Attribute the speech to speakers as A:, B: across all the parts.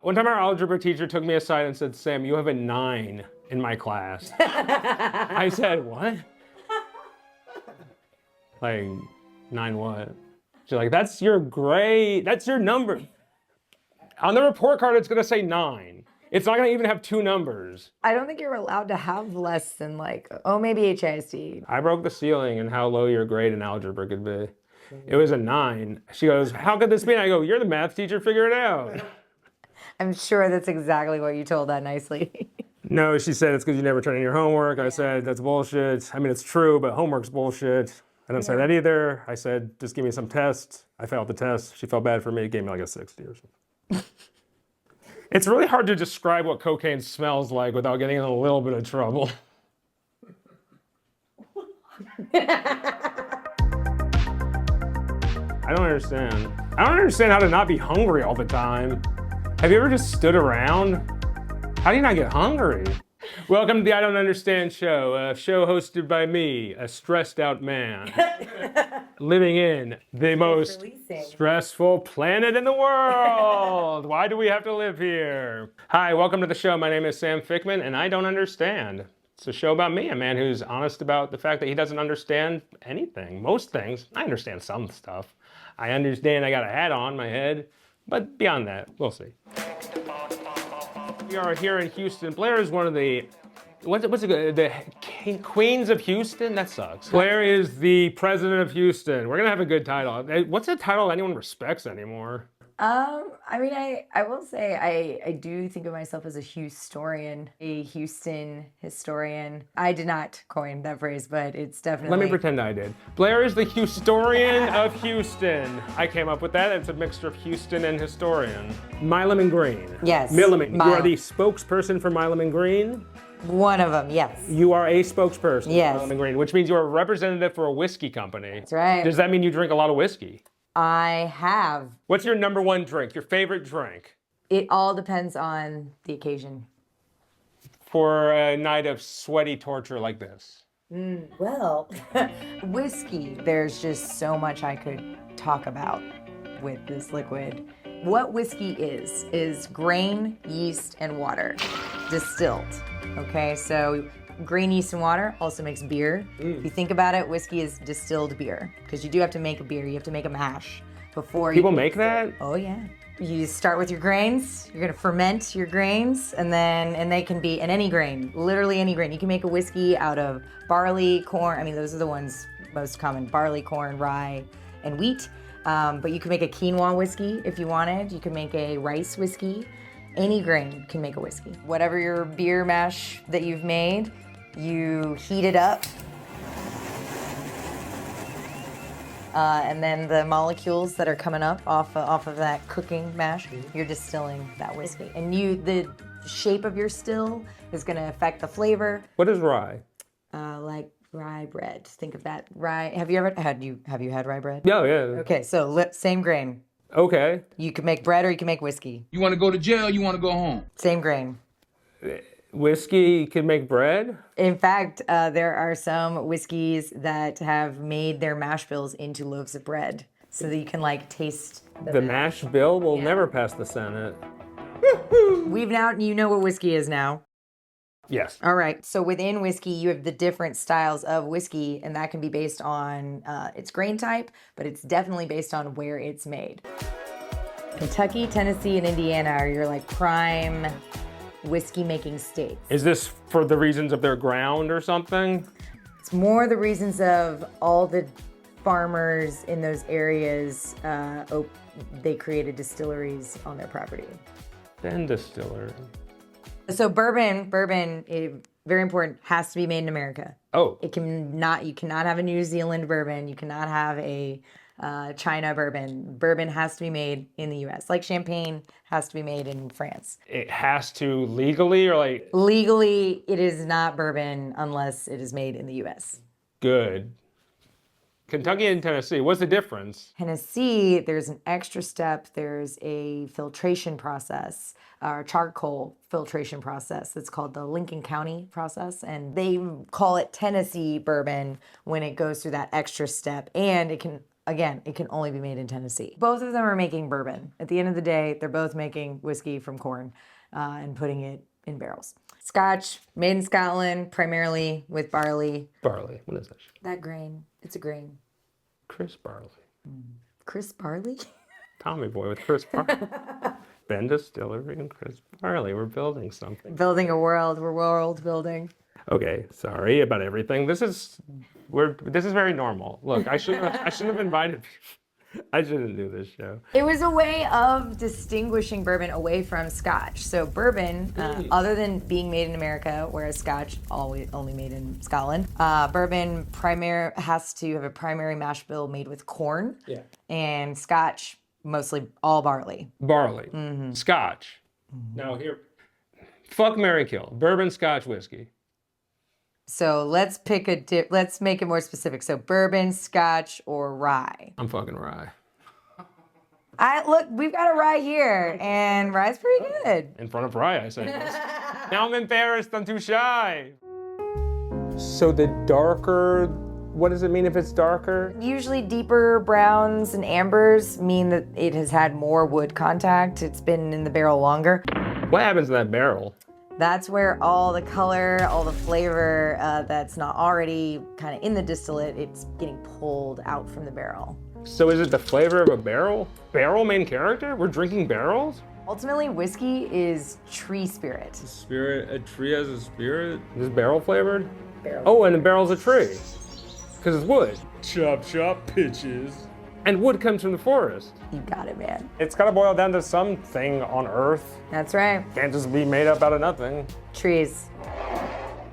A: One time our algebra teacher took me aside and said, Sam, you have a 9 in my class. I said, what? Like, 9 what? She's like, that's your grade, that's your number. On the report card, it's gonna say 9. It's not gonna even have 2 numbers.
B: I don't think you're allowed to have less than like, oh, maybe HISD.
A: I broke the ceiling in how low your grade in algebra could be. It was a 9. She goes, how could this be? And I go, you're the math teacher, figure it out.
B: I'm sure that's exactly what you told that nice lady.
A: No, she said it's because you never turn in your homework. I said, that's bullshit. I mean, it's true, but homework's bullshit. I don't say that either. I said, just give me some tests. I failed the test. She felt bad for me. Gave me like a 60 or something. It's really hard to describe what cocaine smells like without getting in a little bit of trouble. I don't understand. I don't understand how to not be hungry all the time. Have you ever just stood around? How do you not get hungry? Welcome to the I Don't Understand show, a show hosted by me, a stressed out man, living in the most stressful planet in the world. Why do we have to live here? Hi, welcome to the show. My name is Sam Fickman, and I don't understand. It's a show about me, a man who's honest about the fact that he doesn't understand anything. Most things. I understand some stuff. I understand I got a hat on my head, but beyond that, we'll see. We are here in Houston. Blair is one of the, the Queens of Houston? That sucks. Blair is the president of Houston. We're gonna have a good title. What's a title anyone respects anymore?
B: I mean, I will say I do think of myself as a Houstorian, a Houston historian. I did not coin that phrase, but it's definitely...
A: Let me pretend I did. Blair is the Houstorian of Houston. I came up with that. It's a mixture of Houston and historian. Milam and Green.
B: Yes.
A: Milliman. You are the spokesperson for Milam and Green?
B: One of them, yes.
A: You are a spokesperson
B: yes.
A: for Milam and Green, which means you're a representative for a whiskey company.
B: That's right.
A: Does that mean you drink a lot of whiskey?
B: I have.
A: What's your number one drink, your favorite drink?
B: It all depends on the occasion.
A: For a night of sweaty torture like this?
B: Well, whiskey, there's just so much I could talk about with this liquid. What whiskey is grain, yeast, and water distilled. Okay, so grain, yeast, and water also makes beer. If you think about it, whiskey is distilled beer because you do have to make a beer. You have to make a mash before
A: people make that?
B: Oh yeah. You start with your grains. You're gonna ferment your grains, and they can be in any grain, literally any grain. You can make a whiskey out of barley, corn. I mean, those are the ones most common: barley, corn, rye, and wheat. But you can make a quinoa whiskey if you wanted. You can make a rice whiskey. Any grain can make a whiskey. Whatever your beer mash that you've made, you heat it up, and then the molecules that are coming up off of that cooking mash, you're distilling that whiskey. And the shape of your still is going to affect the flavor.
A: What is rye?
B: Like rye bread. Think of that rye. Have you had rye bread?
A: Yeah.
B: Okay, so same grain.
A: Okay.
B: You can make bread or you can make whiskey.
C: You want to go to jail, you want to go home.
B: Same grain.
A: Whiskey can make bread?
B: In fact, there are some whiskeys that have made their mash bills into loaves of bread so that you can like taste
A: the mash bill will never pass the Senate.
B: You know what whiskey is now.
A: Yes.
B: All right. So within whiskey, you have the different styles of whiskey, and that can be based on its grain type, but it's definitely based on where it's made. Kentucky, Tennessee, and Indiana are your like prime whiskey making states.
A: Is this for the reasons of their ground or something?
B: It's more the reasons of all the farmers in those areas, they created distilleries on their property.
A: Then distiller.
B: So bourbon, very important, has to be made in America.
A: Oh.
B: You cannot have a New Zealand bourbon. You cannot have a China bourbon. Bourbon has to be made in the U.S. Like champagne has to be made in France.
A: It has to legally or like?
B: Legally, it is not bourbon unless it is made in the U.S.
A: Good. Kentucky and Tennessee, what's the difference?
B: Tennessee, there's an extra step. There's a filtration process, or charcoal filtration process. It's called the Lincoln County process, and they call it Tennessee bourbon when it goes through that extra step, and it can Again, it can only be made in Tennessee. Both of them are making bourbon. At the end of the day, they're both making whiskey from corn and putting it in barrels. Scotch, made in Scotland, primarily with barley.
A: Barley. What is that shit?
B: That grain, it's a grain.
A: Chris Barley.
B: Chris Barley?
A: Tommy Boy with Chris Barley. Ben Distillery and Chris Barley. We're building something.
B: Building a world. We're world building.
A: Okay, sorry about everything. This is very normal. Look, I shouldn't have invited people. I shouldn't do this show.
B: It was a way of distinguishing bourbon away from Scotch. So bourbon, other than being made in America, whereas Scotch always only made in Scotland, bourbon has to have a primary mash bill made with corn.
A: Yeah.
B: And Scotch, mostly all barley.
A: Barley. Scotch. Now here, fuck, marry, kill. Bourbon, Scotch, whiskey.
B: So let's let's make it more specific. So bourbon, Scotch, or rye.
A: I'm fucking rye.
B: Look, we've got a rye here, and rye's pretty good.
A: In front of rye, I say yes. Now I'm embarrassed. I'm too shy. So the darker, what does it mean if it's darker?
B: Usually deeper browns and ambers mean that it has had more wood contact. It's been in the barrel longer.
A: What happens in that barrel?
B: That's where all the color, all the flavor that's not already kind of in the distillate, it's getting pulled out from the barrel.
A: So is it the flavor of a barrel? Barrel main character? We're drinking barrels?
B: Ultimately, whiskey is tree spirit.
A: A tree has a spirit? Is it barrel flavored? Barrel. Oh, and the barrel's a tree. Because it's wood. Chop, chop, pitches. And wood comes from the forest.
B: You got it, man.
A: It's gotta boil down to something on Earth.
B: That's right.
A: Can't just be made up out of nothing.
B: Trees.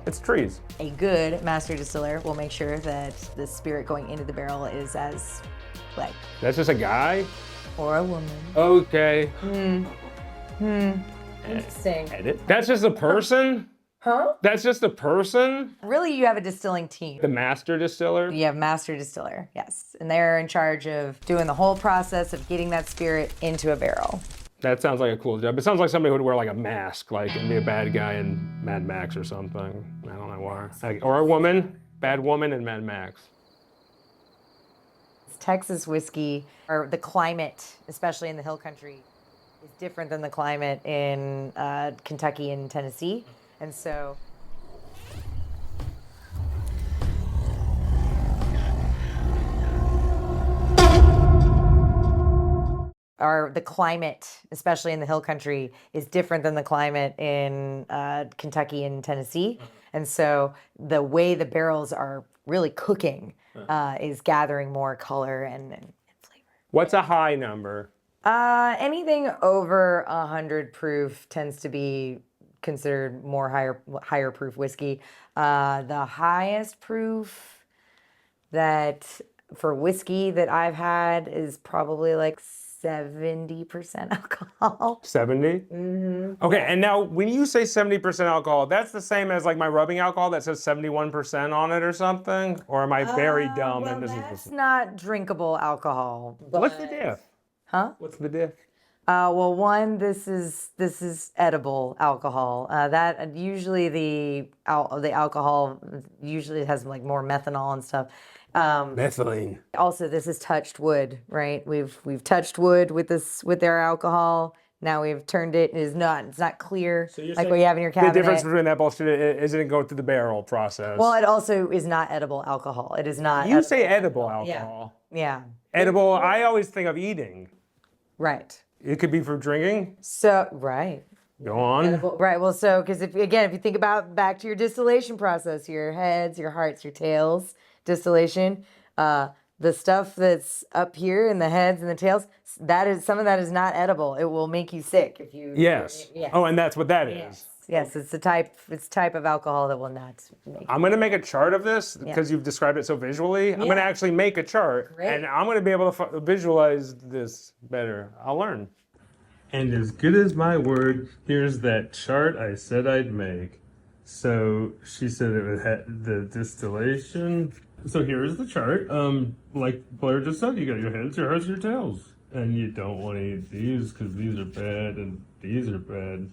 A: It's trees.
B: A good master distiller will make sure that the spirit going into the barrel is as, like,
A: That's just a guy?
B: or a woman.
A: Okay.
B: Interesting.
A: Edit. That's just a person?
B: Huh?
A: That's just a person?
B: Really, you have a distilling team.
A: The master distiller?
B: You have master distiller, yes. And they're in charge of doing the whole process of getting that spirit into a barrel.
A: That sounds like a cool job. It sounds like somebody who would wear like a mask, like, and be a bad guy in Mad Max or something. I don't know why. Or a woman, bad woman in Mad Max.
B: Texas whiskey, or the climate, especially in the hill country, is different than the climate in Kentucky and Tennessee. And so the climate, especially in the hill country, is different than the climate in Kentucky and Tennessee. And so the way the barrels are really cooking is gathering more color and flavor.
A: What's a high number?
B: Anything over 100 proof tends to be considered more higher proof whiskey. The highest proof that for whiskey that I've had is probably like 70% alcohol.
A: 70? Mm-hmm. Okay, and now when you say 70% alcohol, that's the same as like my rubbing alcohol that says 71% on it or something? Or am I very dumb?
B: Well,
A: and this
B: that's
A: is
B: not drinkable alcohol.
A: What's the diff?
B: Huh?
A: What's the diff?
B: Well, one, this is edible alcohol. That usually the alcohol usually has like more methanol and stuff.
A: Methylene.
B: Also, this is touched wood, right? We've touched wood with their alcohol. Now we've turned it. It's not clear like what you have in your cabinet.
A: The difference between that bullshit is it didn't go through the barrel process.
B: Well, it also is not edible alcohol. It is not.
A: You say edible alcohol.
B: Yeah.
A: Edible. I always think of eating.
B: Right.
A: It could be for drinking.
B: So right.
A: Go on.
B: Right. Well, so because if you think about back to your distillation process, your heads, your hearts, your tails, distillation, the stuff that's up here in the heads and the tails, some of that is not edible. It will make you sick if you.
A: Yes. Oh, and that's what that is.
B: Yes, it's the type of alcohol that will not make.
A: I'm going to make a chart of this because you've described it so visually. I'm going to actually make a chart, and I'm going to be able to visualize this better. I'll learn. And as good as my word, here's that chart I said I'd make. So she said it had the distillation. So here's the chart. Like Blair just said, you got your heads, your hearts, your tails. And you don't want to eat these because these are bad and these are bad.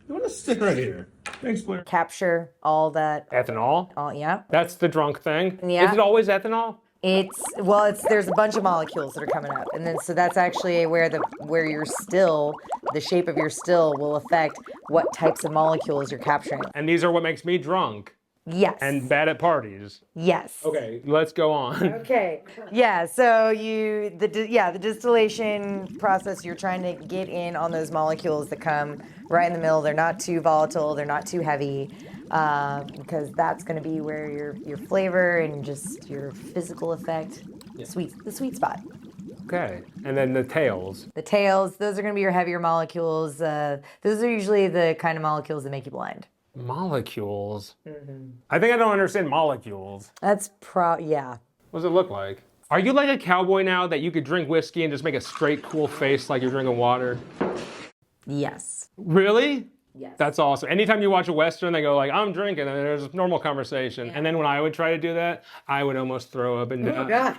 A: You want to stick right here. Thanks, Blair.
B: Capture all that.
A: Ethanol?
B: Yeah.
A: That's the drunk thing?
B: Yeah.
A: Is it always ethanol?
B: There's a bunch of molecules that are coming up, and then so that's actually where your still, the shape of your still will affect what types of molecules you're capturing.
A: And these are what makes me drunk
B: Yes.
A: and bad at parties.
B: Yes.
A: Okay, let's go on.
B: Okay. Yeah. So the distillation process, you're trying to get in on those molecules that come right in the middle. They're not too volatile. They're not too heavy, because that's going to be where your flavor and just your physical effect, the sweet spot.
A: Okay, and then the tails.
B: The tails, those are going to be your heavier molecules. Those are usually the kind of molecules that make you blind.
A: Molecules? I think I don't understand molecules.
B: Yeah.
A: What does it look like? Are you like a cowboy now that you could drink whiskey and just make a straight cool face like you're drinking water?
B: Yes.
A: Really?
B: Yes.
A: That's awesome. Anytime you watch a Western, they go like, I'm drinking, and there's a normal conversation. Yeah. And then when I would try to do that, I would almost throw up and die.
B: Oh, God.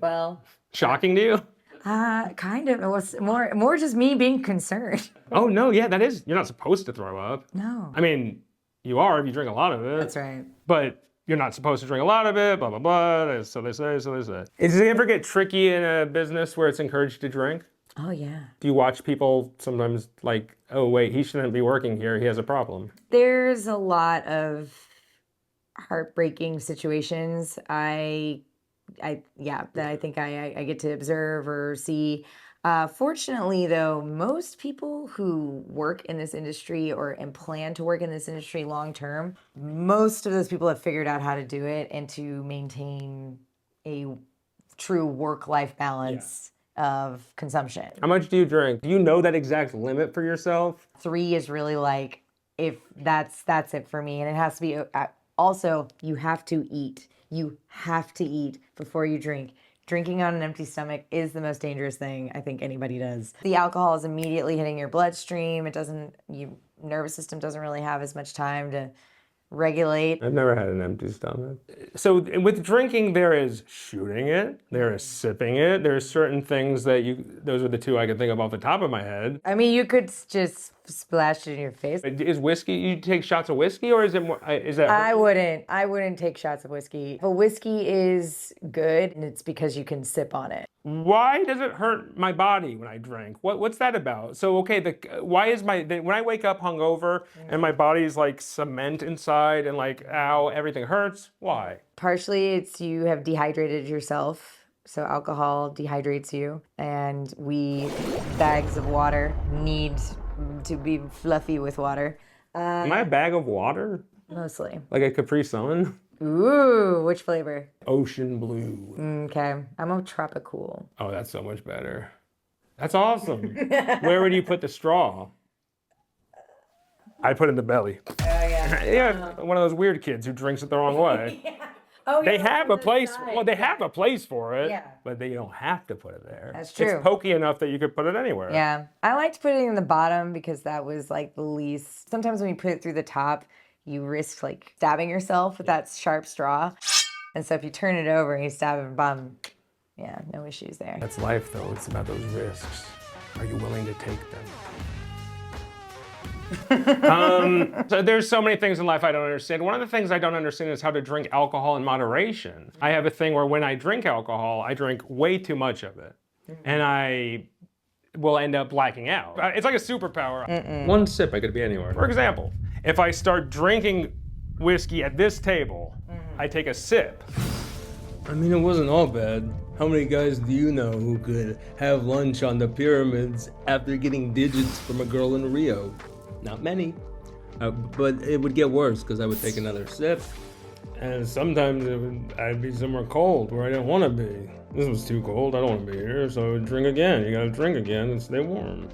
B: Well.
A: Shocking to you?
B: Kind of. It was more just me being concerned.
A: Oh, no, yeah, that is. You're not supposed to throw up.
B: No.
A: I mean, you are if you drink a lot of it.
B: That's right.
A: But you're not supposed to drink a lot of it, blah, blah, blah. So they say, so they say. Does it ever get tricky in a business where it's encouraged to drink?
B: Oh, yeah.
A: Do you watch people sometimes like, oh, wait, he shouldn't be working here. He has a problem.
B: There's a lot of heartbreaking situations that I think I get to observe or see. Fortunately, though, most people who work in this industry and plan to work in this industry long term, most of those people have figured out how to do it and to maintain a true work-life balance of consumption.
A: How much do you drink? Do you know that exact limit for yourself?
B: 3 is really like, if that's it for me. And it has to be, also, you have to eat. You have to eat before you drink. Drinking on an empty stomach is the most dangerous thing I think anybody does. The alcohol is immediately hitting your bloodstream. Your nervous system doesn't really have as much time to regulate.
A: I've never had an empty stomach. So with drinking, there is shooting it, there is sipping it, there's certain things that those are the two I can think of off the top of my head.
B: I mean, you could just splash it in your face.
A: Is whiskey, you take shots of whiskey, or is it more, is that?
B: I wouldn't take shots of whiskey. But whiskey is good, and it's because you can sip on it.
A: Why does it hurt my body when I drink? What's that about? So, okay, when I wake up hungover and my body's like cement inside and like, ow, everything hurts, why?
B: Partially it's you have dehydrated yourself. So alcohol dehydrates you, and bags of water need to be fluffy with water.
A: Am I a bag of water?
B: Mostly.
A: Like a Capri Sun?
B: Ooh, which flavor?
A: Ocean blue.
B: Okay, I'm a tropical.
A: Oh, that's so much better. That's awesome. Where would you put the straw? I put it in the belly.
B: Oh, yeah.
A: Yeah, one of those weird kids who drinks it the wrong way.
B: Yeah. Oh,
A: They have a place. Well, they have a place for it,
B: Yeah.
A: but they don't have to put it there.
B: That's true.
A: It's pokey enough that you could put it anywhere.
B: Yeah, I liked putting it in the bottom because that was like the least. Sometimes when you put it through the top, you risk like stabbing yourself with that sharp straw. And so if you turn it over and you stab it in the bottom, yeah, no issues there.
A: That's life, though. It's about those risks. Are you willing to take them? So there's so many things in life I don't understand. One of the things I don't understand is how to drink alcohol in moderation. I have a thing where when I drink alcohol, I drink way too much of it. And I will end up blacking out. It's like a superpower. One sip, I could be anywhere. For example, if I start drinking whiskey at this table, I take a sip.
D: I mean, it wasn't all bad. How many guys do you know who could have lunch on the pyramids after getting digits from a girl in Rio? Not many. But it would get worse because I would take another sip.
A: And sometimes I'd be somewhere cold where I didn't want to be. This was too cold, I don't want to be here, so I would drink again. You gotta drink again and stay warm.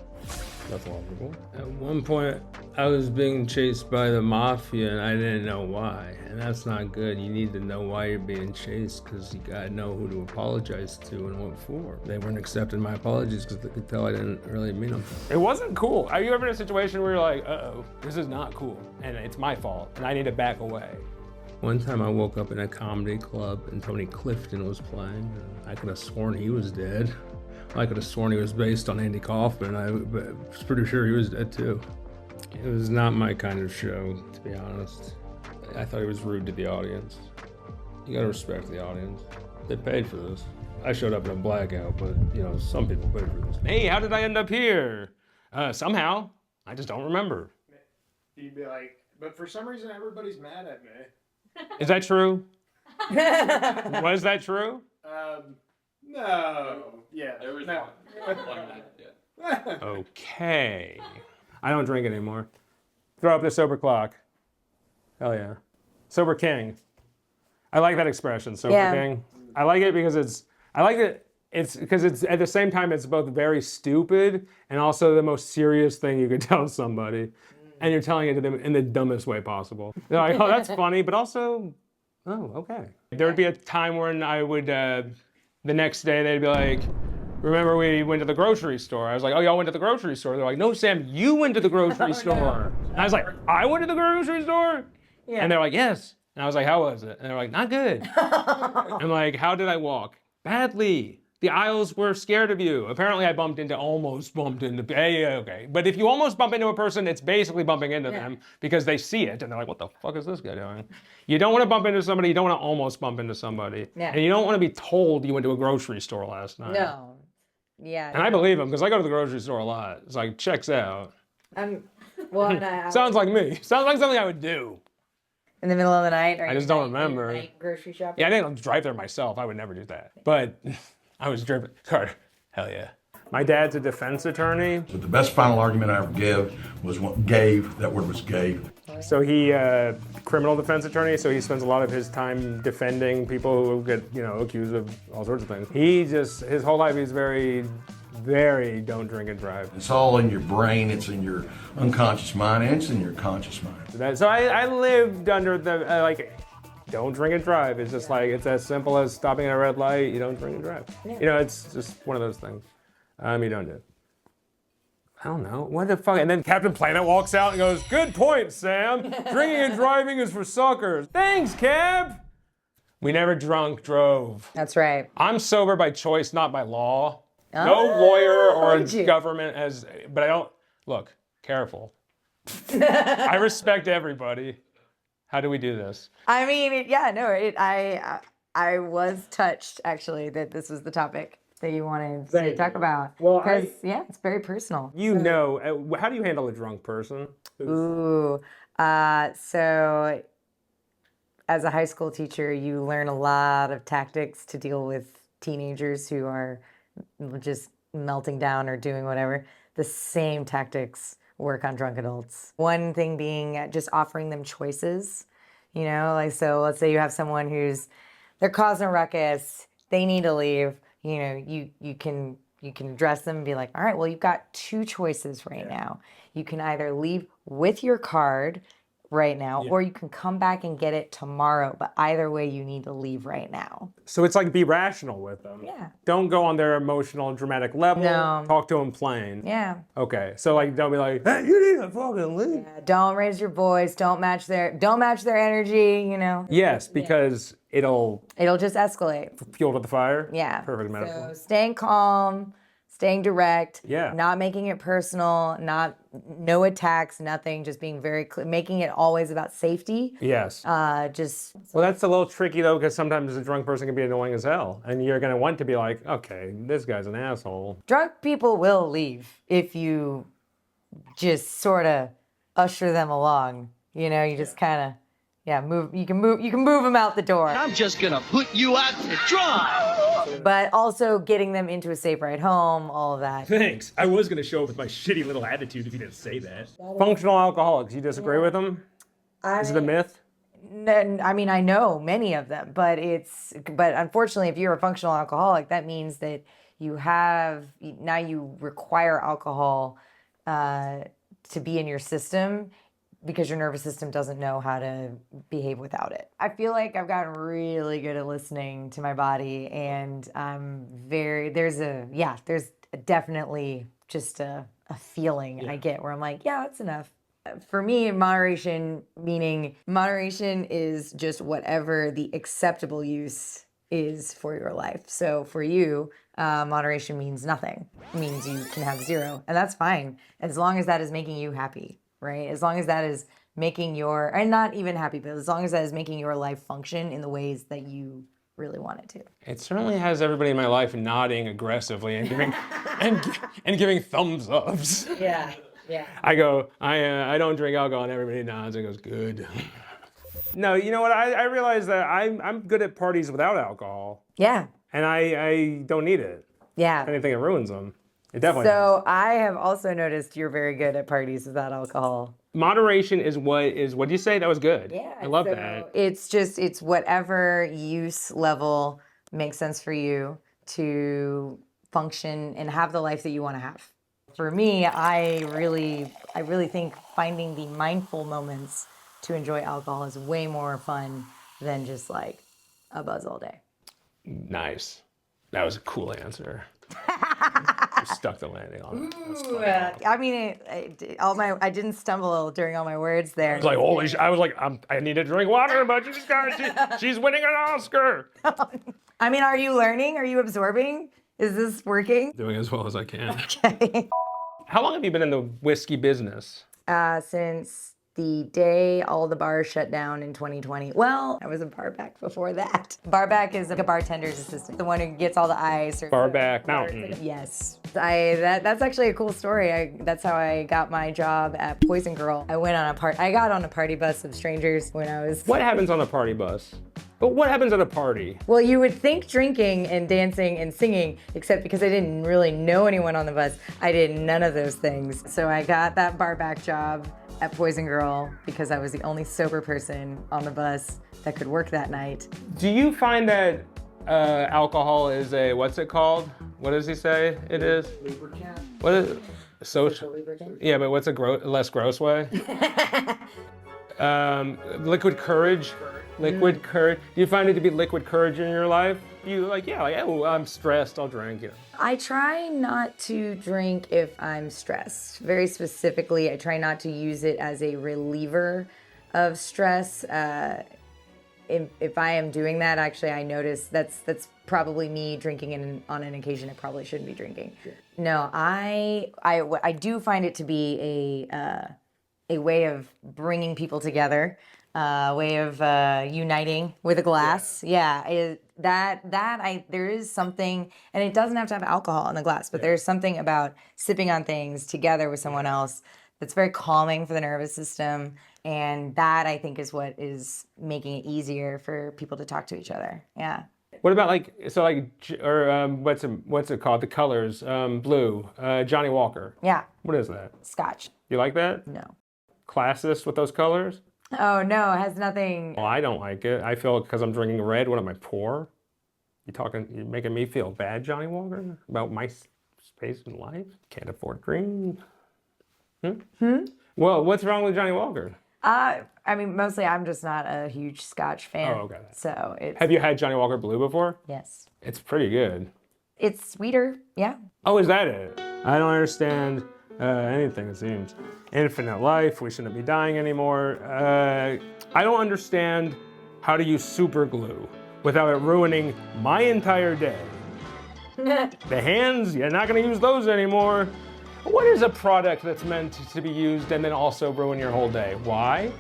A: That's logical.
D: At one point, I was being chased by the mafia and I didn't know why. And that's not good. You need to know why you're being chased because you gotta know who to apologize to and what for. They weren't accepting my apologies because they could tell I didn't really mean them.
A: It wasn't cool. Are you ever in a situation where you're like, uh-oh, this is not cool, and it's my fault, and I need to back away?
D: One time I woke up in a comedy club and Tony Clifton was playing. I could have sworn he was dead. I could have sworn he was based on Andy Kaufman. I was pretty sure he was dead too. It was not my kind of show, to be honest. I thought he was rude to the audience. You gotta respect the audience. They paid for this. I showed up in a blackout, but some people paid for this.
A: Hey, how did I end up here? Somehow. I just don't remember.
E: You'd be like, but for some reason everybody's mad at me.
A: Is that true? Was that true?
E: No. Yeah.
C: There was
E: no.
C: one minute, yeah.
A: Okay. I don't drink anymore. Throw up the sober clock. Hell yeah. Sober king. I like that expression, sober king. I like it because it's at the same time it's both very stupid and also the most serious thing you could tell somebody. And you're telling it to them in the dumbest way possible. They're like, oh, that's funny, but also, oh, okay. There would be a time when I would, the next day they'd be like, remember we went to the grocery store? I was like, oh, y'all went to the grocery store? They're like, no, Sam, you went to the grocery store. No. And I was like, I went to the grocery store? Yeah. And they're like, yes. And I was like, how was it? And they're like, not good. I'm like, how did I walk? Badly. The aisles were scared of you. Apparently I almost bumped into, okay. But if you almost bump into a person, it's basically bumping into them because they see it and they're like, what the fuck is this guy doing? You don't want to bump into somebody, you don't want to almost bump into somebody. Yeah. And you don't want to be told you went to a grocery store last night.
B: No. Yeah.
A: And I believe him because I go to the grocery store a lot. It's like, checks out. Sounds like me. Sounds like something I would do.
B: In the middle of the night?
A: I just don't remember.
B: Night grocery shopping?
A: Yeah, I didn't drive there myself. I would never do that. But I was driven. Carter, hell yeah. My dad's a defense attorney.
F: But the best final argument I ever gave, that word was gave.
A: So he, criminal defense attorney, so he spends a lot of his time defending people who get, accused of all sorts of things. His whole life he's very don't drink and drive.
F: It's all in your brain, it's in your unconscious mind, and it's in your conscious mind.
A: So I lived under the, don't drink and drive. It's just like, it's as simple as stopping at a red light, you don't drink and drive. Yeah. It's just one of those things. You don't do. I don't know, what the fuck? And then Captain Planet walks out and goes, good point, Sam. Drinking and driving is for suckers. Thanks, Cap. We never drove.
B: That's right.
A: I'm sober by choice, not by law. No lawyer or government but I don't, look, careful. I respect everybody. How do we do this?
B: I mean, I was touched actually that this was the topic that you wanted to talk about. Well, because it's very personal.
A: How do you handle a drunk person?
B: So as a high school teacher, you learn a lot of tactics to deal with teenagers who are just melting down or doing whatever. The same tactics work on drunk adults. One thing being just offering them choices, so let's say you have someone they're causing a ruckus, they need to leave, you can address them and be like, all right, well, you've got two choices right now. You can either leave with your card right now, or you can come back and get it tomorrow, but either way you need to leave right now.
A: So it's like, be rational with them.
B: Yeah.
A: Don't go on their emotional dramatic level.
B: No.
A: Talk to them plain.
B: Yeah.
A: Okay, so don't be like, hey, you need to fucking leave.
B: Yeah. Don't raise your voice, don't match their energy,
A: Yes, because it'll
B: just escalate.
A: Fuel to the fire.
B: Yeah.
A: Perfect metaphor.
B: So staying calm, staying direct,
A: yeah,
B: not making it personal, no attacks, nothing, just being very clear, making it always about safety.
A: Yes.
B: Well,
A: that's a little tricky though, because sometimes a drunk person can be annoying as hell, and you're gonna want to be like, okay, this guy's an asshole.
B: Drunk people will leave if you just sort of usher them along. You just kind of move. You can move them out the door.
G: I'm just gonna put you out to dry.
B: But also getting them into a safe ride home, all of that.
A: Thanks. I was gonna show up with my shitty little attitude if you didn't say that. Functional alcoholics, you disagree with them? Is it a myth?
B: I mean, I know many of them, but unfortunately, if you're a functional alcoholic, that means that you require alcohol to be in your system, because your nervous system doesn't know how to behave without it. I feel like I've gotten really good at listening to my body, and there's definitely just a feeling I get where I'm like, yeah, that's enough. For me, moderation is just whatever the acceptable use is for your life. So for you, moderation means nothing. It means you can have zero, and that's fine, as long as that is making you happy. right? As long as that is making your, and not even happy, but as long as that is making your life function in the ways that you really want it to.
A: It certainly has everybody in my life nodding aggressively and giving and giving thumbs ups.
B: Yeah, yeah.
A: I go, I don't drink alcohol, and everybody nods and goes, good. No, you know what? I realize that I'm good at parties without alcohol,
B: Yeah,
A: and I don't need it.
B: yeah.
A: Anything that ruins them. It definitely.
B: So I have also noticed you're very good at parties without alcohol.
A: Moderation is what do you say? That was good.
B: Yeah,
A: I love
B: so
A: that.
B: It's whatever use level makes sense for you to function and have the life that you want to have. For me, I really think finding the mindful moments to enjoy alcohol is way more fun than just like a buzz all day.
A: Nice. That was a cool answer. You stuck the landing on it. That's funny.
B: I mean, I didn't stumble during all my words there.
A: I was like, holy shit. I was like, I need to drink water, but she's winning an Oscar.
B: I mean, are you learning? Are you absorbing? Is this working?
A: Doing as well as I can.
B: Okay.
A: How long have you been in the whiskey business?
B: Since the day all the bars shut down in 2020. Well, I was a barback before that. Barback is like a bartender's assistant, the one who gets all the ice. Or
A: Barback Mountain.
B: Yes. That's actually a cool story. That's how I got my job at Poison Girl. I got on a party bus of strangers when I was...
A: What happens on a party bus? But what happens at a party?
B: Well, you would think drinking and dancing and singing, except because I didn't really know anyone on the bus, I did none of those things. So I got that barback job at Poison Girl because I was the only sober person on the bus that could work that night.
A: Do you find that alcohol is a, what's it called? What does he say it is?
E: Lubricant.
A: What is it? Social? Yeah, but what's a less gross way? Liquid courage. Liquid courage. Do you find it to be liquid courage in your life? You like, oh, I'm stressed, I'll drink, you know.
B: I try not to drink if I'm stressed. Very specifically, I try not to use it as a reliever of stress. If I am doing that, actually, I notice that's probably me drinking on an occasion I probably shouldn't be drinking. Sure. No, I do find it to be a way of bringing people together. Way of uniting with a glass. Yeah, there is something, and it doesn't have to have alcohol in the glass, but there's something about sipping on things together with someone else that's very calming for the nervous system, and that I think is what is making it easier for people to talk to each other. Yeah.
A: What about what's it called? The colors, blue, Johnny Walker.
B: Yeah.
A: What is that?
B: Scotch.
A: You like that?
B: No.
A: Classist with those colors?
B: Oh no, it has nothing.
A: Well, I don't like it. I feel because I'm drinking red, what am I, poor? You're making me feel bad, Johnny Walker, about my space in life? Can't afford green. Well, what's wrong with Johnny Walker?
B: I mean, mostly I'm just not a huge Scotch fan.
A: Oh, okay.
B: So it's...
A: Have you had Johnny Walker Blue before?
B: Yes.
A: It's pretty good.
B: It's sweeter, yeah.
A: Oh, is that it? I don't understand anything, it seems. Infinite life, we shouldn't be dying anymore. I don't understand how to use super glue without it ruining my entire day. The hands, you're not gonna use those anymore. What is a product that's meant to be used and then also ruin your whole day? Why?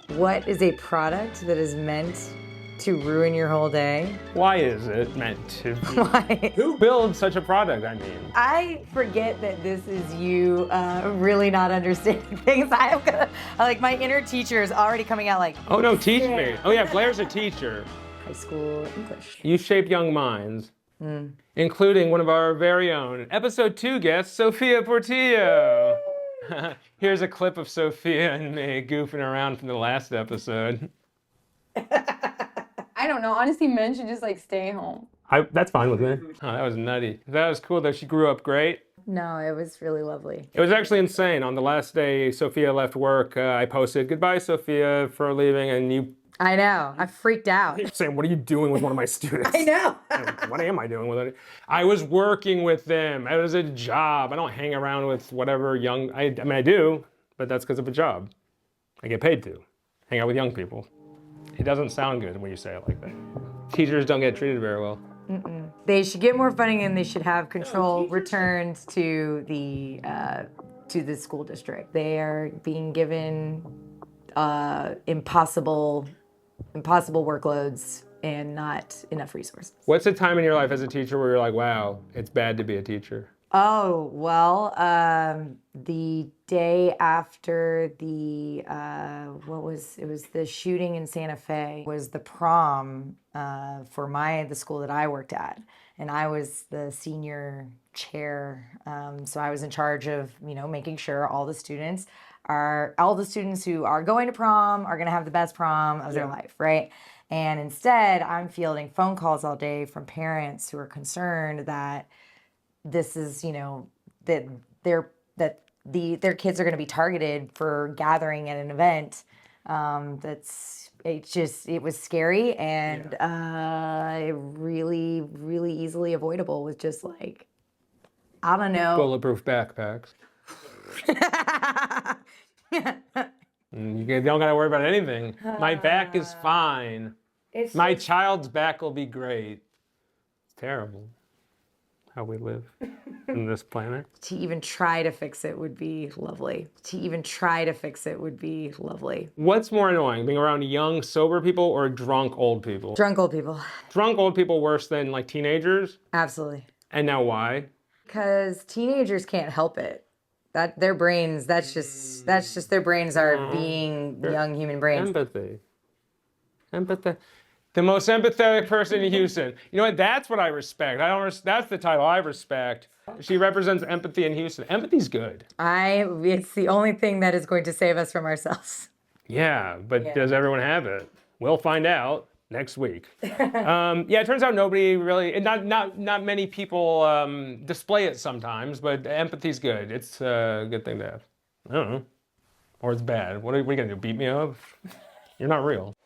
B: What is a product that is meant to ruin your whole day?
A: Why is it meant to be?
B: Why?
A: Who builds such a product, I mean?
B: I forget that this is you really not understanding things. Like my inner teacher is already coming out like,
A: Oh no, teach me. Oh yeah, Blair's a teacher.
B: high school English.
A: You shape young minds, including one of our very own episode 2 guests, Sophia Portillo. Here's a clip of Sophia and me goofing around from the last episode.
H: I don't know. Honestly, men should just like stay home.
A: That's fine with me. Oh, that was nutty. That was cool though. She grew up great.
B: No, it was really lovely.
A: It was actually insane. On the last day Sophia left work, I posted, "Goodbye, Sophia, for leaving," and you
B: I know. I freaked out.
A: saying, "What are you doing with one of my students?"
B: I know.
A: What am I doing with it? I was working with them. It was a job. I don't hang around with whatever young, I mean, I do, but that's because of a job. I get paid to hang out with young people. It doesn't sound good when you say it like that. Teachers don't get treated very well.
B: They should get more funding and they should have control returned to the to the school district. They are being given impossible workloads and not enough resources.
A: What's the time in your life as a teacher where you're like, wow, it's bad to be a teacher?
B: Oh, well, the day after the, it was the shooting in Santa Fe, was the prom for the school that I worked at. And I was the senior chair. So I was in charge of, making sure all the students who are going to prom are going to have the best prom of their life, right? And instead, I'm fielding phone calls all day from parents who are concerned that this is, that their kids are going to be targeted for gathering at an event. It was scary and really, really easily avoidable with just like, I don't know.
A: Bulletproof backpacks. You don't got to worry about anything. My back is fine. My child's back will be great. It's terrible how we live on this planet.
B: To even try to fix it would be lovely.
A: What's more annoying, being around young, sober people or drunk, old people?
B: Drunk old people.
A: Drunk, old people worse than like teenagers?
B: Absolutely.
A: And now why?
B: Because teenagers can't help it. That's just their brains are being young human brains.
A: Empathy. The most empathetic person in Houston. You know what? That's what I respect. That's the title I respect. She represents empathy in Houston. Empathy's good.
B: It's the only thing that is going to save us from ourselves.
A: Yeah, but does everyone have it? We'll find out next week. It turns out nobody really, not many people display it sometimes, but empathy's good. It's a good thing to have. I don't know. Or it's bad. What are you gonna do, beat me up? You're not real.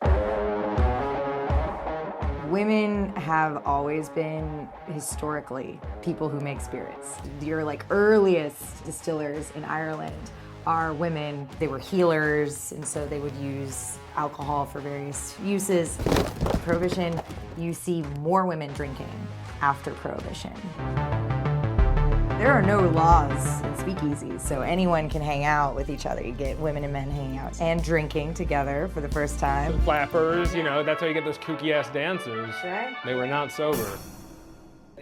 B: Women have always been, historically, people who make spirits. Your earliest distillers in Ireland are women. They were healers, and so they would use alcohol for various uses. Prohibition, you see more women drinking after Prohibition. There are no laws in speakeasies, so anyone can hang out with each other. You get women and men hanging out and drinking together for the first time.
A: Flappers, that's how you get those kooky ass dancers.
B: Right.
A: They were not sober.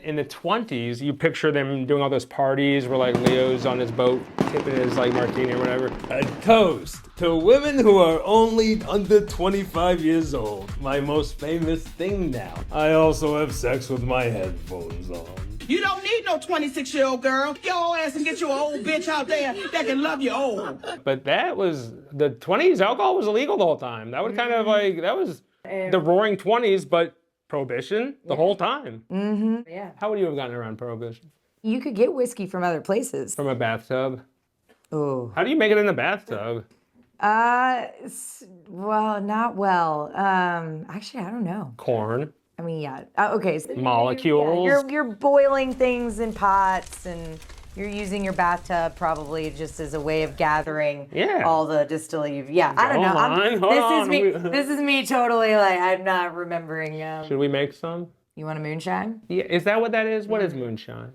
A: In the 20s, you picture them doing all those parties where Leo's on his boat tipping his martini or whatever.
D: A toast to women who are only under 25 years old. My most famous thing now. I also have sex with my headphones on.
I: You don't need no 26-year-old girl. Your old ass and get you an old bitch out there that can love you old.
A: But that was, the 20s, alcohol was illegal the whole time. That was kind of that was the roaring 20s, but Prohibition the whole time.
B: Mm-hmm. Yeah.
A: How would you have gotten around Prohibition?
B: You could get whiskey from other places.
A: From a bathtub?
B: Oh.
A: How do you make it in the bathtub?
B: Well, not well. Actually, I don't know.
A: Corn.
B: I mean, yeah. Okay. So
A: molecules.
B: You're boiling things in pots, and you're using your bathtub probably just as a way of gathering all the distilling. I don't know. This is me totally I'm not remembering.
A: Should we make some?
B: You want a moonshine?
A: Yeah. Is that what that is? What is moonshine?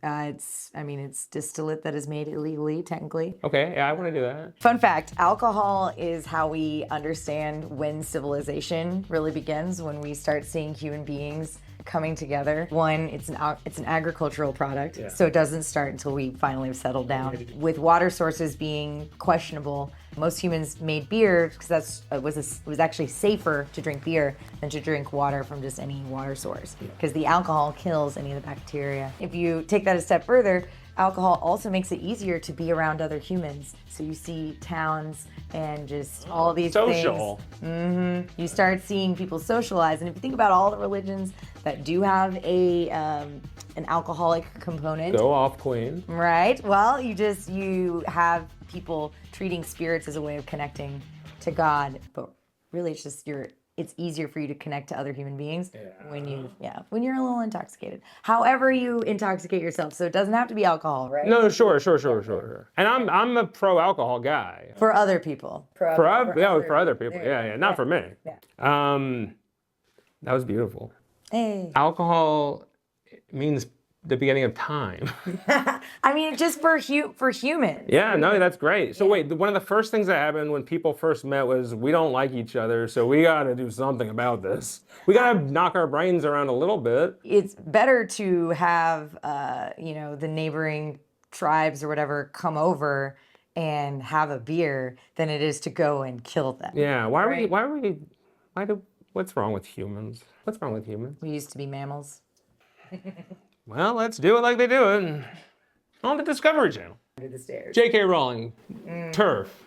B: It's distillate that is made illegally, technically.
A: Okay, yeah, I want to do that.
B: Fun fact, alcohol is how we understand when civilization really begins, when we start seeing human beings coming together. One, it's an agricultural product, so it doesn't start until we finally have settled down. With water sources being questionable, most humans made beer because it was actually safer to drink beer than to drink water from just any water source, because the alcohol kills any of the bacteria. If you take that a step further, alcohol also makes it easier to be around other humans. So you see towns and just all these
A: social
B: things. Mm-hmm. You start seeing people socialize, and if you think about all the religions that do have an alcoholic component.
A: Go off, Queen.
B: Right. Well, you have people treating spirits as a way of connecting to God, but really it's easier for you to connect to other human beings when you're a little intoxicated. However you intoxicate yourself, so it doesn't have to be alcohol, right?
A: No, sure. And I'm a pro-alcohol guy.
B: For other people.
A: For other people. Yeah. Not for me.
B: Yeah.
A: That was beautiful.
B: Hey.
A: Alcohol means the beginning of time.
B: I mean, just for humans.
A: Yeah, no, that's great. So wait, one of the first things that happened when people first met was we don't like each other, so we gotta do something about this. We gotta knock our brains around a little bit.
B: It's better to have, the neighboring tribes or whatever come over and have a beer than it is to go and kill them.
A: Yeah, what's wrong with humans? What's wrong with humans?
B: We used to be mammals.
A: Well, let's do it like they do it. On the Discovery Channel.
B: Under the stairs.
A: J.K. Rowling. Turf.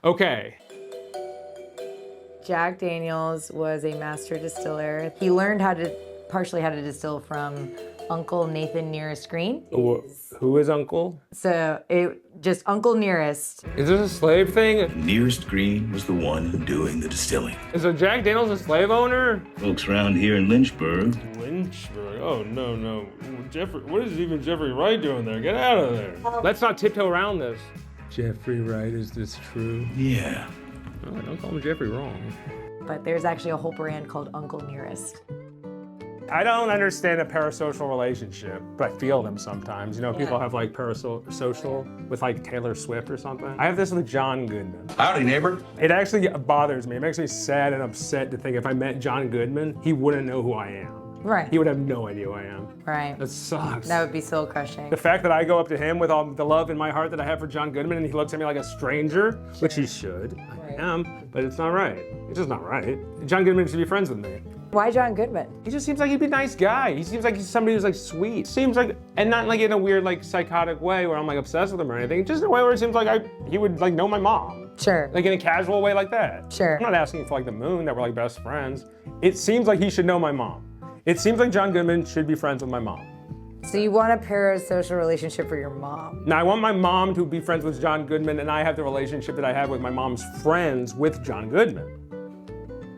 A: Okay.
B: Jack Daniels was a master distiller. He learned partially how to distill from Uncle Nathan Nearest Green.
A: Who is Uncle?
B: So just Uncle Nearest.
A: Is this a slave thing?
J: Nearest Green was the one doing the distilling.
A: Is a Jack Daniels a slave owner?
J: Folks around here in Lynchburg.
A: Lynchburg? Oh, no. Jeffrey, what is even Jeffrey Wright doing there? Get out of there. Let's not tiptoe around this.
D: Jeffrey Wright, is this true?
J: Yeah.
A: Oh, don't call him Jeffrey wrong.
B: But there's actually a whole brand called Uncle Nearest.
A: I don't understand a parasocial relationship, but I feel them sometimes. You know, people have like parasocial with like Taylor Swift or something. I have this with John Goodman.
F: Howdy, neighbor.
A: It actually bothers me. It makes me sad and upset to think if I met John Goodman, he wouldn't know who I am.
B: Right.
A: He would have no idea who I am.
B: Right.
A: That sucks.
B: That would be soul crushing.
A: The fact that I go up to him with all the love in my heart that I have for John Goodman and he looks at me like a stranger, which he should. I am, but it's not right. It's just not right. John Goodman should be friends with me.
B: Why John Goodman?
A: He just seems like he'd be a nice guy. He seems like he's somebody who's like sweet. Seems like, and not like in a weird like psychotic way where I'm like obsessed with him or anything. Just in a way where it seems like he would like know my mom.
B: Sure.
A: Like in a casual way like that.
B: Sure.
A: I'm not asking for like the moon that we're like best friends. It seems like he should know my mom. It seems like John Goodman should be friends with my mom.
B: So you want a parasocial relationship for your mom?
A: Now I want my mom to be friends with John Goodman and I have the relationship that I have with my mom's friends with John Goodman.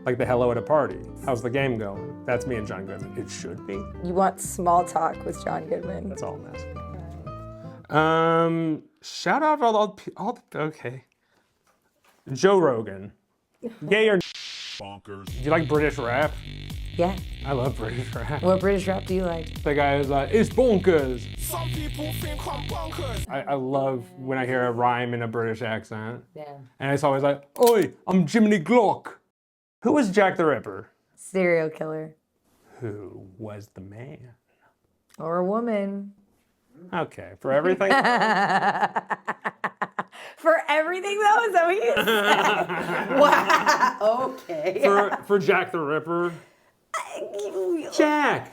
A: Like the hello at a party. How's the game going? That's me and John Goodman. It should be.
B: You want small talk with John Goodman.
A: That's all I'm asking. Shout out all okay. Joe Rogan. Gay or bonkers. Do you like British rap?
B: Yeah.
A: I love British rap.
B: What British rap do you like?
A: The guy is like, it's bonkers.
I: Some people think I'm bonkers.
A: I love when I hear a rhyme in a British accent.
B: Yeah.
A: And it's always like, oi, I'm Jiminy Glock. Who was Jack the Ripper?
B: Serial killer.
A: Who was the man?
B: Or a woman.
A: Okay, for everything.
B: For everything though? Is that what you said? Wow. Okay.
A: For Jack the Ripper. Jack.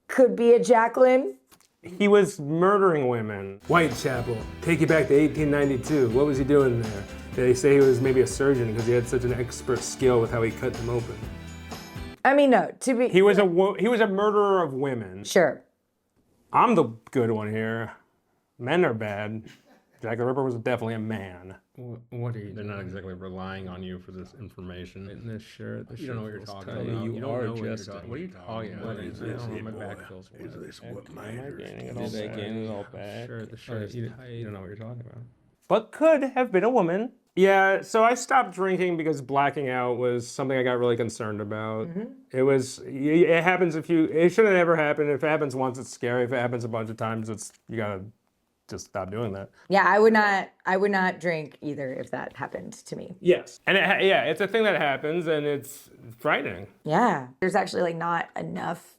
B: Could be a Jacqueline.
A: He was murdering women. Whitechapel, take you back to 1892. What was he doing there? They say he was maybe a surgeon because he had such an expert skill with how he cut them open.
B: I mean, no, to be...
A: He was a murderer of women.
B: Sure.
A: I'm the good one here. Men are bad. Jack the Ripper was definitely a man.
D: What are you? They're not exactly relying on you for this information. In this shirt, you don't know what you're talking about.
C: You are just.
D: What are you talking about?
F: Is this
D: My
F: it,
D: back
F: boy?
D: feels
F: Is this what matters?
D: Did I gain it all back? Sure, the shirt is tight. You don't know what you're talking about.
A: But could have been a woman. Yeah, so I stopped drinking because blacking out was something I got really concerned about. It happens it shouldn't ever happen. If it happens once, it's scary. If it happens a bunch of times, you gotta just stop doing that.
B: Yeah, I would not drink either if that happened to me.
A: Yes. And it's a thing that happens and it's frightening.
B: Yeah. There's actually like not enough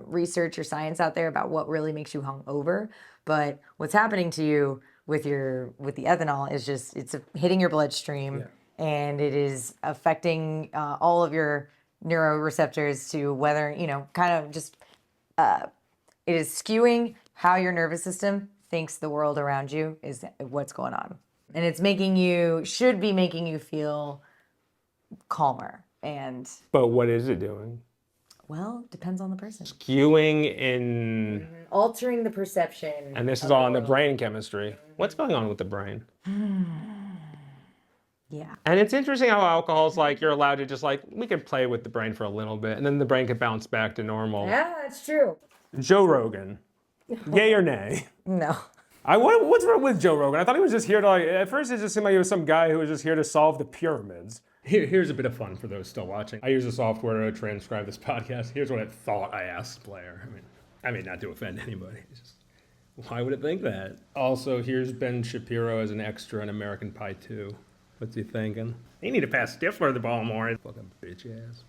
B: research or science out there about what really makes you hungover, but what's happening to you with the ethanol is just it's hitting your bloodstream and it is affecting all of your neuroreceptors to whether kind of just it is skewing how your nervous system thinks the world around you is what's going on, and it's should be making you feel calmer.
A: But what is it doing?
B: Well, depends on the person.
A: Skewing in...
B: Altering the perception.
A: And this is all in the brain chemistry. What's going on with the brain?
B: Yeah.
A: And it's interesting how alcohol's like, you're allowed to just like, we can play with the brain for a little bit, and then the brain can bounce back to normal.
B: Yeah, that's true.
A: Joe Rogan. Yay or nay?
B: No.
A: What's wrong with Joe Rogan? I thought he was just here to at first it just seemed like he was some guy who was just here to solve the pyramids. Here's a bit of fun for those still watching. I use a software to transcribe this podcast. Here's what I thought I asked Blair.
D: I mean, not to offend anybody. It's just, why would it think that? Also, here's Ben Shapiro as an extra in American Pie 2. What's he thinking? They need to pass Stifler the ball more. Fucking bitch ass.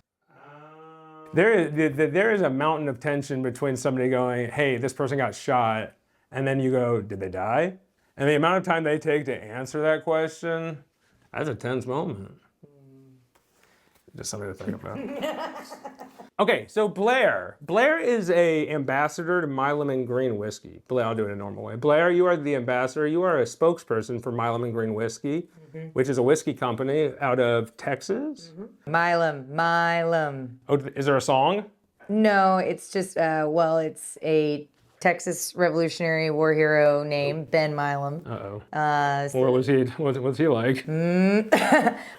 A: There is a mountain of tension between somebody going, hey, this person got shot, and then you go, did they die? And the amount of time they take to answer that question, that's a tense moment. Just something to think about. Okay, so Blair. Blair is a ambassador to Milam and Green Whiskey. Blair, I'll do it in a normal way. Blair, you are the ambassador. You are a spokesperson for Milam and Green Whiskey, which is a whiskey company out of Texas.
B: Milam.
A: Oh, is there a song?
B: No, it's just, it's a Texas Revolutionary War hero named Ben Milam.
A: What was he? What was he like?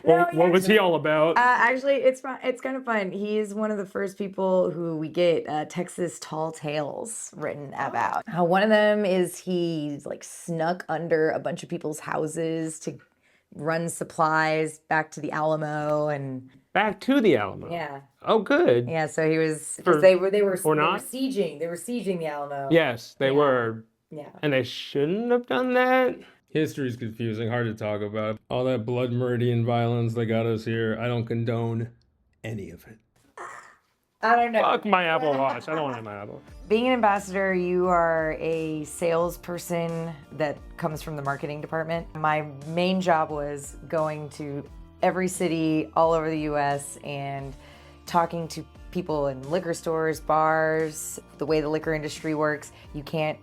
A: What was he all about?
B: Actually, it's fun. It's kind of fun. He's one of the first people who we get Texas tall tales written about. One of them is he's like snuck under a bunch of people's houses to run supplies back to the Alamo and.
A: Back to the Alamo.
B: Yeah.
A: Oh, good.
B: Yeah. So he was. They were
A: not?
B: sieging. They were sieging the Alamo.
A: Yes, they were.
B: Yeah.
A: And they shouldn't have done that.
D: History's confusing, hard to talk about. All that blood meridian violence that got us here, I don't condone any of it.
B: I don't know.
A: Fuck my Apple Watch. I don't want to have my Apple.
B: Being an ambassador, you are a salesperson that comes from the marketing department. My main job was going to every city all over the US and talking to people in liquor stores, bars. The way the liquor industry works, you can't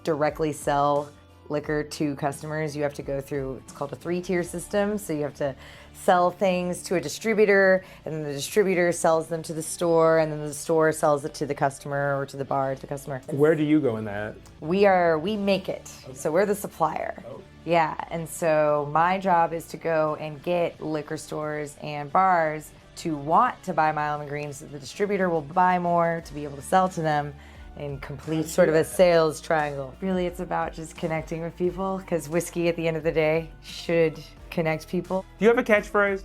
B: directly sell liquor to customers. You have to go through, it's called a 3-tier system. So you have to sell things to a distributor, and then the distributor sells them to the store, and then the store sells it to the customer or to the bar, to the customer.
A: Where do you go in that?
B: We make it. So we're the supplier. Yeah, and so my job is to go and get liquor stores and bars to want to buy Milam and Green so the distributor will buy more to be able to sell to them and complete sort of a sales triangle. Really, it's about just connecting with people because whiskey at the end of the day should connect people.
A: Do you have a catchphrase?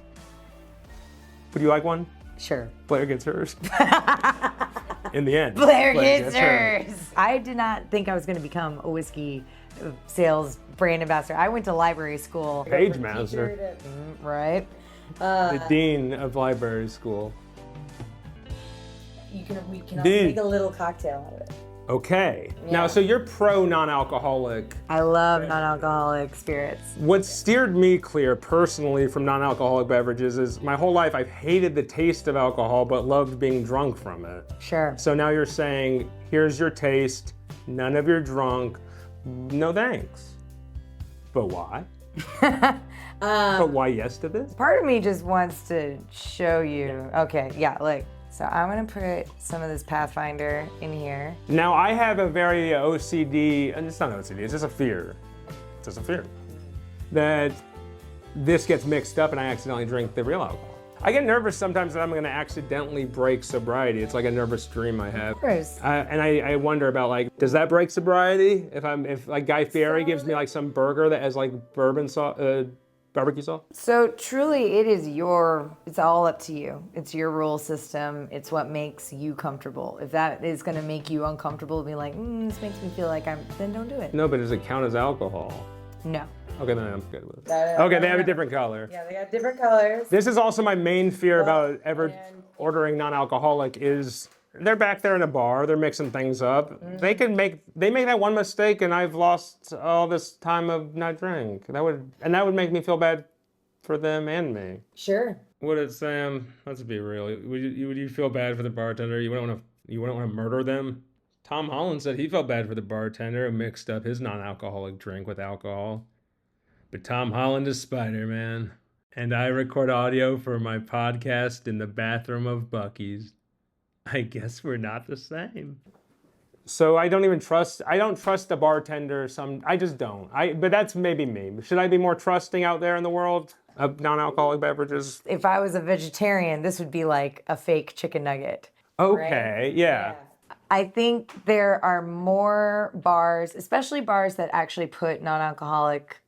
A: Would you like one?
B: Sure.
A: Blair gets hers. In the end.
B: Blair gets hers. I did not think I was going to become a whiskey sales brand ambassador. I went to library school.
A: Page master.
B: Right.
A: The dean of library school.
B: We can also make a little cocktail out of it.
A: Okay.
B: Yeah.
A: Now, so you're pro non-alcoholic.
B: I love non-alcoholic spirits.
A: What steered me clear personally from non-alcoholic beverages is my whole life I've hated the taste of alcohol but loved being drunk from it.
B: Sure.
A: So now you're saying, here's your taste, none of your drunk, no thanks. But why? But why yes to this?
B: Part of me just wants to show you. Okay, yeah, like, so I'm gonna put some of this Pathfinder in here.
A: Now I have a very OCD, and it's not OCD, it's just a fear. It's just a fear. That this gets mixed up and I accidentally drink the real alcohol. I get nervous sometimes that I'm gonna accidentally break sobriety. It's like a nervous dream I have.
B: Of course.
A: And I wonder about like, does that break sobriety? If like Guy Fieri gives me like some burger that has like bourbon sauce, barbecue sauce?
B: So truly it's all up to you. It's your rule system. It's what makes you comfortable. If that is gonna make you uncomfortable, be like, this makes me feel like then don't do it.
A: No, but does it count as alcohol?
B: No.
A: Okay, then I'm good with it. Okay, they have a different color.
B: Yeah, they got different colors.
A: This is also my main fear about ever ordering non-alcoholic is they're back there in a bar, they're mixing things up. They make that one mistake and I've lost all this time of not drink. That would make me feel bad for them and me.
B: Sure.
D: Would it, Sam? Let's be real. Would you feel bad for the bartender? You wouldn't want to murder them? Tom Holland said he felt bad for the bartender who mixed up his non-alcoholic drink with alcohol. But Tom Holland is Spider-Man, and I record audio for my podcast in the bathroom of Buc-ee's. I guess we're not the same.
A: So I don't trust the bartender. I just don't. But that's maybe me. Should I be more trusting out there in the world of non-alcoholic beverages?
B: If I was a vegetarian, this would be like a fake chicken nugget.
A: Okay,
B: right?
A: yeah.
B: I think there are more bars, especially bars that actually put non-alcoholic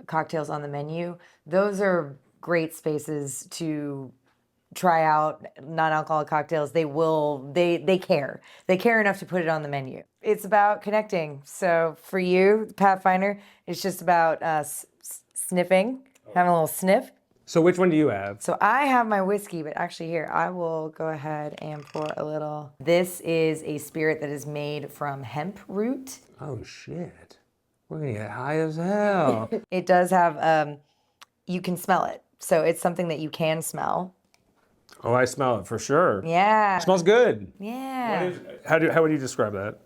B: cocktails on the menu. Those are great spaces to try out non-alcoholic cocktails, they care. They care enough to put it on the menu. It's about connecting. So for you, Pathfinder, it's just about sniffing, having a little sniff.
A: So which one do you have?
B: So I have my whiskey, but actually here, I will go ahead and pour a little. This is a spirit that is made from hemp root.
A: Oh shit. We're gonna get high as hell.
B: It does have, you can smell it. So it's something that you can smell.
A: Oh, I smell it for sure.
B: Yeah.
A: It smells good.
B: Yeah.
A: How would you describe that?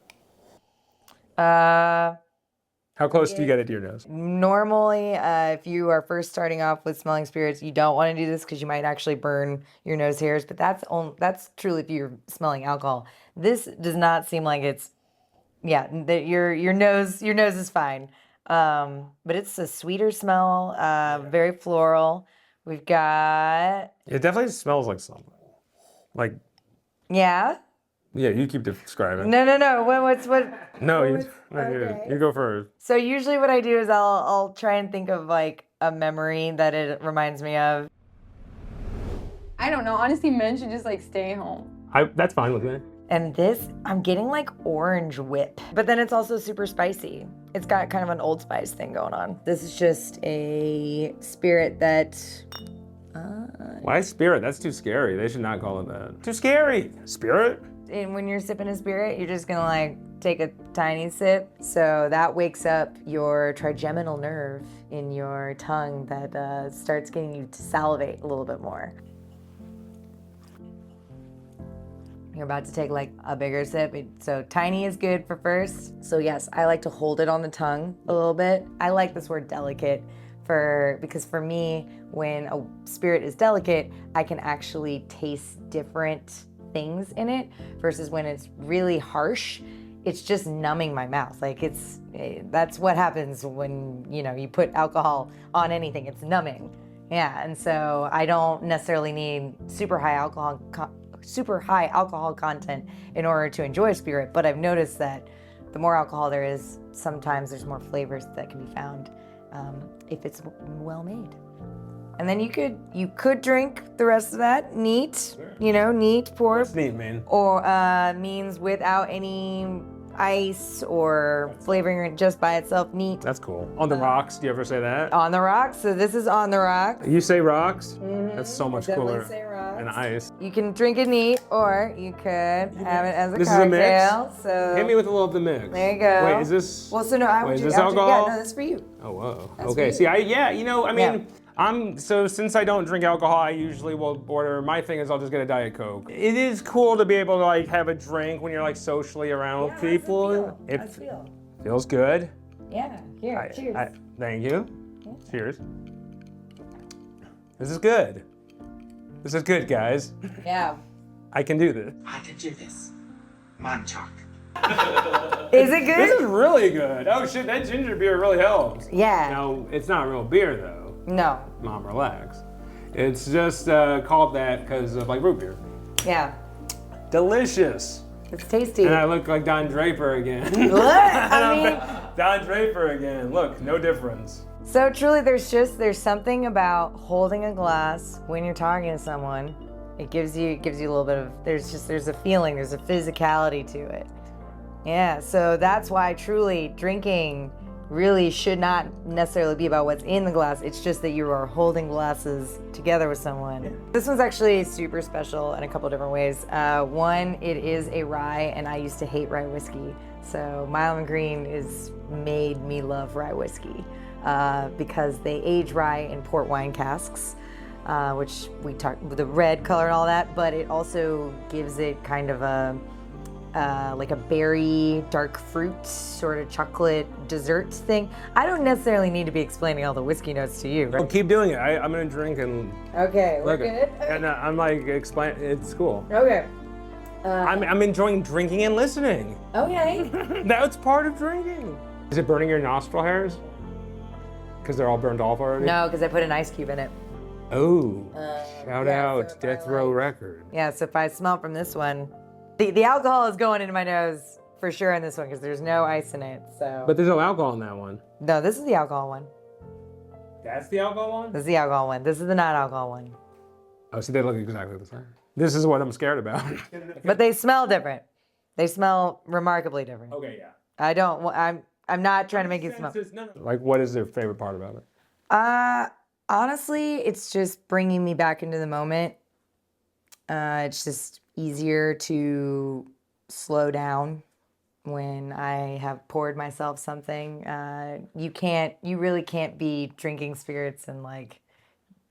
A: How close do you get it to your nose?
B: Normally, if you are first starting off with smelling spirits, you don't want to do this because you might actually burn your nose hairs. But that's truly if you're smelling alcohol. This does not seem like it's. Yeah, your nose is fine. But it's a sweeter smell, very floral. We've got.
A: It definitely smells like something. Like.
B: Yeah.
A: Yeah, you keep describing.
B: No. What?
A: No,
B: okay.
A: you go first.
B: So usually what I do is I'll try and think of like a memory that it reminds me of.
H: I don't know. Honestly, men should just like stay home.
A: That's fine with me.
B: And this, I'm getting like orange whip. But then it's also super spicy. It's got kind of an Old Spice thing going on. This is just a spirit that...
A: Why spirit? That's too scary. They should not call it that. Too scary. Spirit?
B: And when you're sipping a spirit, you're just gonna like take a tiny sip. So that wakes up your trigeminal nerve in your tongue that starts getting you to salivate a little bit more. You're about to take like a bigger sip. So tiny is good for first. So yes, I like to hold it on the tongue a little bit. I like this word delicate because for me, when a spirit is delicate, I can actually taste different things in it versus when it's really harsh, it's just numbing my mouth. Like that's what happens when, you put alcohol on anything, it's numbing. Yeah, and so I don't necessarily need super high alcohol content in order to enjoy a spirit, but I've noticed that the more alcohol there is, sometimes there's more flavors that can be found if it's well made. And then you could drink the rest of that neat, neat pour.
A: What's neat mean?
B: Or means without any ice or flavoring just by itself, neat.
A: That's cool. On the rocks, do you ever say that?
B: On the rocks, so this is on the rocks.
A: You say rocks? That's so much cooler
B: Say rocks.
A: than ice.
B: You can drink it neat, or you could have it as a
A: This
B: cocktail.
A: is a mix?
B: So
A: Hit me with a little of the mix.
B: there you go.
A: Wait, is this?
B: Well, so no, I would
A: Wait, is
B: do.
A: this
B: I would do-
A: alcohol?
B: Yeah, no, that's for you.
A: Oh, whoa.
B: That's
A: Okay,
B: for
A: see,
B: you.
A: so since I don't drink alcohol, I usually will order, my thing is I'll just get a Diet Coke. It is cool to be able to like have a drink when you're like socially around with people.
B: How's it feel?
A: Feels good.
B: Yeah, here, cheers.
A: Thank you. Cheers. This is good. This is good, guys.
B: Yeah.
A: I can do this.
I: I can do this. Manchak.
B: Is it good?
A: This is really good. Oh shit, that ginger beer really helps.
B: Yeah.
A: No, it's not real beer though.
B: No.
A: Mom, relax. It's just called that because of like root beer.
B: Yeah.
A: Delicious.
B: It's tasty.
A: And I look like Don Draper again.
B: What? I mean,
A: Don Draper again. Look, no difference.
B: so truly there's something about holding a glass when you're talking to someone. It gives you a little bit of, there's a feeling, there's a physicality to it. Yeah, so that's why truly drinking really should not necessarily be about what's in the glass. It's just that you are holding glasses together with someone. This one's actually super special in a couple different ways. One, it is a rye, and I used to hate rye whiskey. So Mile and Green has made me love rye whiskey because they age rye in port wine casks, which we talked with the red color and all that, but it also gives it kind of a like a berry, dark fruit, sort of chocolate dessert thing. I don't necessarily need to be explaining all the whiskey notes to you, right?
A: Well, keep doing it. I'm gonna drink and
B: Okay, we're
A: look.
B: good.
A: And I'm like explain. It's cool.
B: Okay.
A: I'm enjoying drinking and listening.
B: Okay.
A: That's part of drinking. Is it burning your nostril hairs? Because they're all burned off already?
B: No, because I put an ice cube in it.
A: Oh, shout
B: yeah,
A: out
B: so if
A: Death
B: I
A: Row
B: like-
A: Record.
B: Yeah, so if I smell from this one, the alcohol is going into my nose for sure in this one because there's no ice in it. So.
A: But there's no alcohol in that one.
B: No, this is the alcohol one.
A: That's the alcohol one?
B: This is the alcohol one. This is the non-alcohol one.
A: Oh, see, they look exactly the same. This is what I'm scared about.
B: But they smell different. They smell remarkably different.
A: Okay, yeah.
B: I'm not trying to make you smell.
A: Like, what is their favorite part about it?
B: Honestly, it's just bringing me back into the moment. It's just easier to slow down when I have poured myself something. You really can't be drinking spirits and like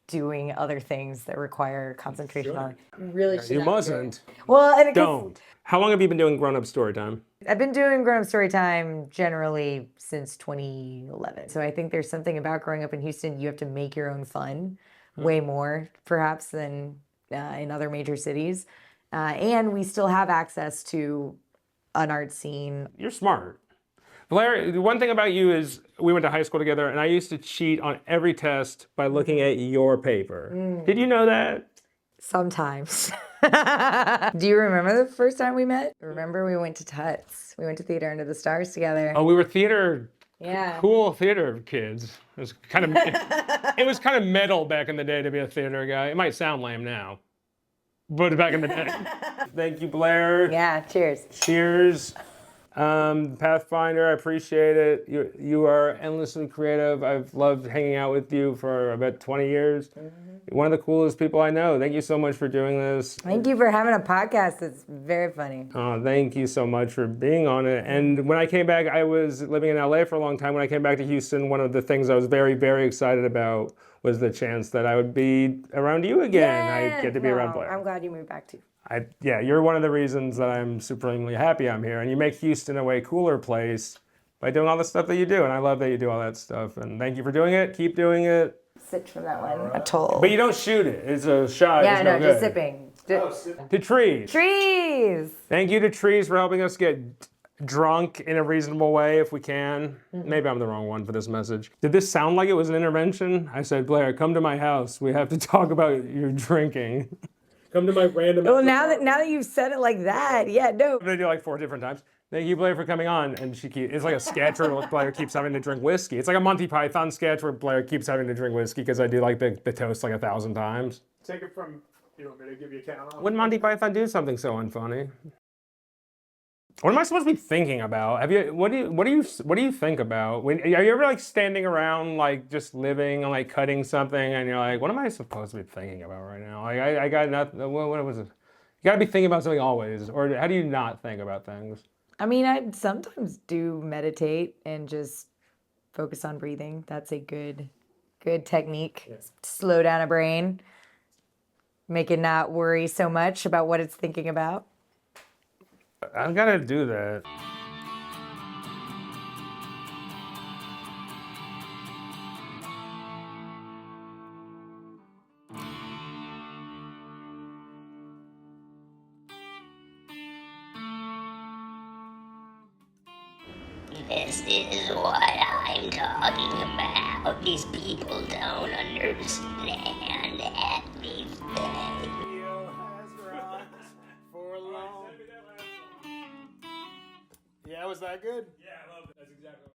B: doing other things that require concentration on. Really should
A: You
B: not do it.
A: mustn't.
B: Well, and
A: Don't. How long have you been doing grown-up story time?
B: I've been doing grown up story time generally since 2011. So I think there's something about growing up in Houston. You have to make your own fun way more, perhaps, than in other major cities. And we still have access to an art scene.
A: You're smart. Blair, the one thing about you is we went to high school together, and I used to cheat on every test by looking at your paper. Did you know that?
B: Sometimes. Do you remember the first time we met? Remember we went to Tuts. We went to Theater Under the Stars together.
A: Oh, we were theater,
B: Yeah.
A: cool theater kids. It was kind of, it was kind of metal back in the day to be a theater guy. It might sound lame now, but back in the day. Thank you, Blair.
B: Yeah, cheers.
A: Cheers. Pathfinder, I appreciate it. You are endlessly creative. I've loved hanging out with you for about 20 years. One of the coolest people I know. Thank you so much for doing this.
B: Thank you for having a podcast. It's very funny.
A: Thank you so much for being on it. And when I came back, I was living in LA for a long time. When I came back to Houston, one of the things I was very, very excited about was the chance that I would be around you again. I get to be around Blair.
B: I'm glad you moved back too.
A: Yeah, you're one of the reasons that I'm supremely happy I'm here. And you make Houston a way cooler place by doing all the stuff that you do. And I love that you do all that stuff. And thank you for doing it. Keep doing it.
B: Sip from that one. A toll.
A: But you don't shoot it. It's a shot.
B: Yeah,
A: it's
B: no,
A: no
B: just
A: good.
B: sipping.
A: To Trees.
B: Trees!
A: Thank you to Trees for helping us get drunk in a reasonable way if we can. Maybe I'm the wrong one for this message. Did this sound like it was an intervention? I said, Blair, come to my house. We have to talk about your drinking. Come to my random.
B: Well, now that you've said it like that, yeah, no.
A: They do like 4 different times. Thank you, Blair, for coming on. And it's like a sketch where Blair keeps having to drink whiskey. It's like a Monty Python sketch where Blair keeps having to drink whiskey because I do like the toast like 1,000 times.
E: Take it from, you want me to give you a count off?
A: Wouldn't Monty Python do something so unfunny? What am I supposed to be thinking about? What do you think about? Are you ever like standing around like just living and like cutting something and you're like, what am I supposed to be thinking about right now? Like I got nothing. What was it? You got to be thinking about something always, or how do you not think about things?
B: I mean, I sometimes do meditate and just focus on breathing. That's a good technique. Yeah. Slow down a brain, make it not worry so much about what it's thinking about.
A: I've got to do that.
K: This is what I'm talking about. These people don't understand anything.
E: Yeah, was that good?
A: Yeah, I love it. That's exactly.